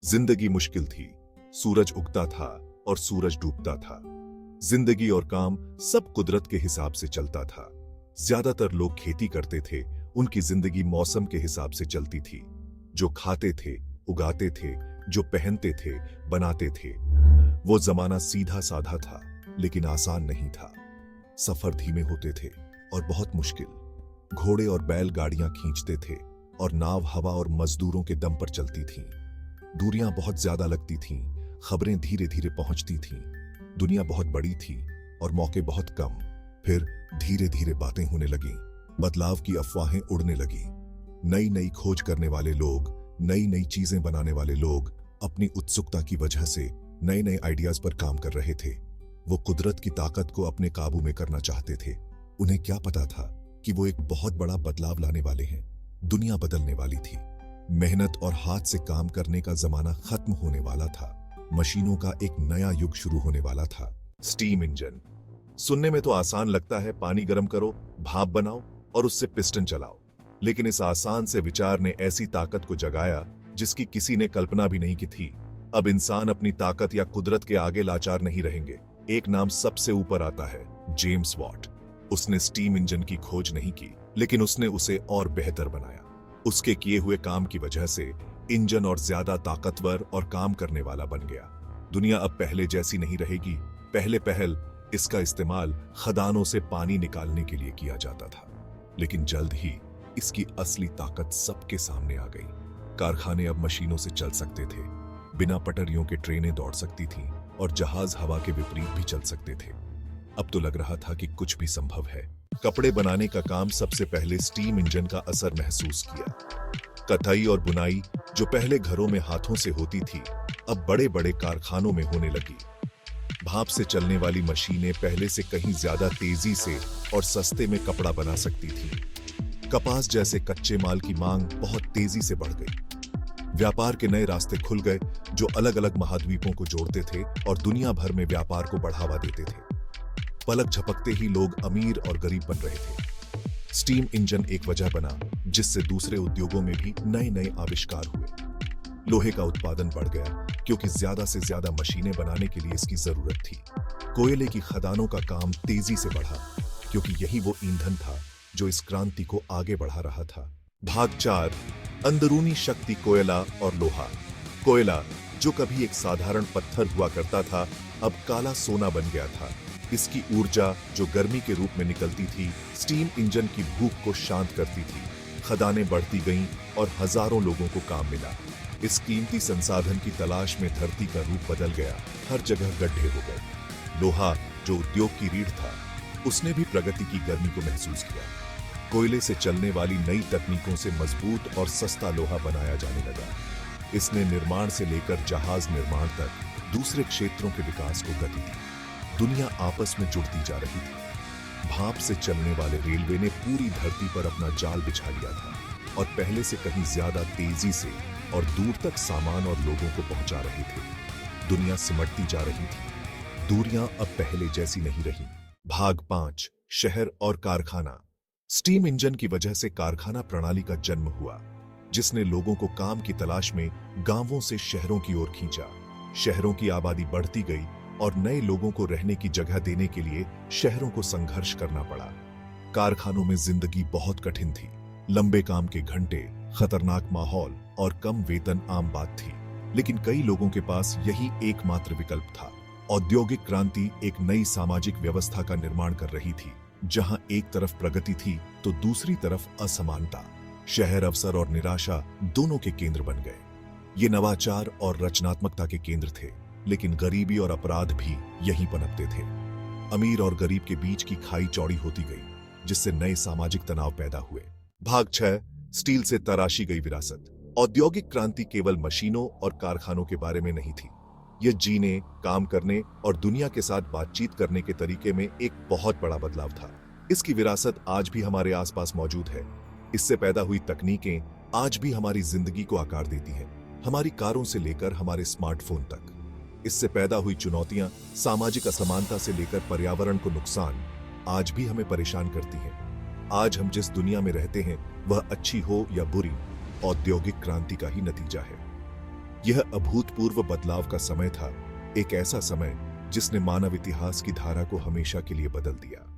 जिंदगी मुश्किल थी। सूरज उगता था और सूरज डूबता था। जिंदगी और काम सब कुदरत के हिसाब से चलता था। ज्यादातर लोग खेती करते थे, उनकी जिंदगी मौसम के हिसाब से चलती थी। जो खाते थे, उगाते थे, जो पहनते थे, बनाते थे। वो जमाना सीधा साधा था, लेकिन आसान नहीं था। सफर धीमे होते थे और बहुत मुश्किल। घोड़े और बैल गाड़ियां खींचते थे और नाव हवा और मजदूरों के दम पर चलती थीं। दूरियां बहुत ज्यादा लगती थीं, खबरें धीरे धीरे पहुंचती थीं। दुनिया बहुत बड़ी थी और मौके बहुत कम। फिर धीरे धीरे बातें होने लगीं, बदलाव की अफवाहें उड़ने लगीं। नई नई खोज करने वाले लोग, नई नई चीजें बनाने वाले लोग अपनी उत्सुकता की वजह से नए नए आइडियाज पर काम कर रहे थे। वो कुदरत की ताकत को अपने काबू में करना चाहते थे। उन्हें क्या पता था कि वो एक बहुत बड़ा बदलाव लाने वाले हैं। दुनिया बदलने वाली थी। मेहनत और हाथ से काम करने का जमाना खत्म होने वाला था। मशीनों का एक नया युग शुरू होने वाला था। स्टीम इंजन सुनने में तो आसान लगता है, पानी गर्म करो, भाप बनाओ और उससे पिस्टन चलाओ। लेकिन इस आसान से विचार ने ऐसी ताकत को जगाया जिसकी किसी ने कल्पना भी नहीं की थी। अब इंसान अपनी ताकत या कुदरत के आगे लाचार नहीं रहेंगे। एक नाम सबसे ऊपर आता है, जेम्स वॉट। उसने स्टीम इंजन की खोज नहीं की, लेकिन उसने उसे और बेहतर बनाया। उसके किए हुए काम की वजह से इंजन और ज्यादा ताकतवर और काम करने वाला बन गया। दुनिया अब पहले जैसी नहीं रहेगी। पहले पहल इसका इस्तेमाल खदानों से पानी निकालने के लिए किया जाता था, लेकिन जल्द ही इसकी असली ताकत सबके सामने आ गई। कारखाने अब मशीनों से चल सकते थे। बिना पटरियों के ट्रेनें दौड़ सकती थीं और जहाज हवा के विपरीत भी चल सकते थे। अब तो लग रहा था कि कुछ भी संभव है। कपड़े बनाने का काम सबसे पहले स्टीम इंजन का असर महसूस किया। कताई और बुनाई जो पहले घरों में हाथों से होती थी, अब बड़े बड़े कारखानों में होने लगी। भाप से चलने वाली मशीनें पहले से कहीं ज्यादा तेजी से और सस्ते में कपड़ा बना सकती थीं। कपास जैसे कच्चे माल की मांग बहुत तेजी से बढ़ गई। व्यापार के नए रास्ते खुल गए जो अलग अलग महाद्वीपों को जोड़ते थे और दुनिया भर में व्यापार को बढ़ावा देते थे। पलक झपकते ही लोग अमीर और गरीब बन रहे थे। स्टीम इंजन एक वजह बना जिससे दूसरे उद्योगों में भी नए नए आविष्कार हुए। लोहे का उत्पादन बढ़ गया क्योंकि ज्यादा से ज्यादा मशीनें बनाने के लिए इसकी जरूरत थी। कोयले की खदानों का काम तेजी से बढ़ा क्योंकि यही वो ईंधन था जो इस क्रांति को आगे बढ़ा रहा था। भाग 4, अंदरूनी शक्ति। कोयला और लोहा। कोयला जो कभी एक साधारण पत्थर हुआ करता था, अब काला सोना बन गया था। इसकी ऊर्जा जो गर्मी के रूप में निकलती थी, स्टीम इंजन की भूख को शांत करती थी। खदानें बढ़ती गईं और हजारों लोगों को काम मिला। इस कीमती संसाधन की तलाश में धरती का रूप बदल गया। हर जगह गड्ढे हो गए। लोहा जो उद्योग की रीढ़ था, उसने भी प्रगति की गर्मी को महसूस किया। कोयले से चलने वाली नई तकनीकों से मजबूत और सस्ता लोहा बनाया जाने लगा। इसने निर्माण से लेकर जहाज निर्माण तक दूसरे क्षेत्रों के विकास को गति दी। दुनिया आपस में जुड़ती जा रही थी। भाप से चलने वाले रेलवे ने पूरी धरती पर अपना जाल बिछा लिया था और पहले से कहीं ज्यादा तेजी से और दूर तक सामान और लोगों को पहुंचा रहे थे। दुनिया सिमटती जा रही थी। दूरियां अब पहले जैसी नहीं रही। भाग 5, शहर और कारखाना। स्टीम इंजन की वजह से कारखाना प्रणाली का जन्म हुआ, जिसने लोगों को काम की तलाश में गांवों से शहरों की ओर खींचा। शहरों की आबादी बढ़ती गई और नए लोगों को रहने की जगह देने के लिए शहरों को संघर्ष करना पड़ा। कारखानों में जिंदगी बहुत कठिन थी। लंबे काम के घंटे, खतरनाक माहौल और कम वेतन आम बात थी, लेकिन कई लोगों के पास यही एकमात्र विकल्प था। औद्योगिक क्रांति एक नई सामाजिक व्यवस्था का निर्माण कर रही थी, जहां एक तरफ प्रगति थी तो दूसरी तरफ असमानता। शहर अवसर और निराशा दोनों के केंद्र बन गए। ये नवाचार और रचनात्मकता के केंद्र थे, लेकिन गरीबी और अपराध भी यहीं पनपते थे। अमीर और गरीब के बीच की खाई चौड़ी होती गई, जिससे नए सामाजिक तनाव पैदा हुए। भाग 6, स्टील से तराशी गई विरासत। औद्योगिक क्रांति केवल मशीनों और कारखानों के बारे में नहीं थी। यह जीने, काम करने और दुनिया के साथ बातचीत करने के तरीके में एक बहुत बड़ा बदलाव था। इसकी विरासत आज भी हमारे आसपास मौजूद है। इससे पैदा हुई तकनीकें आज भी हमारी जिंदगी को आकार देती हैं, हमारी कारों से लेकर हमारे स्मार्टफोन तक। इससे पैदा हुई चुनौतियां, सामाजिक असमानता से लेकर पर्यावरण को नुकसान, आज भी हमें परेशान करती हैं। आज हम जिस दुनिया में रहते हैं, वह अच्छी हो या बुरी, औद्योगिक क्रांति का ही नतीजा है। यह अभूतपूर्व बदलाव का समय था, एक ऐसा समय जिसने मानव इतिहास की धारा को हमेशा के लिए बदल दिया।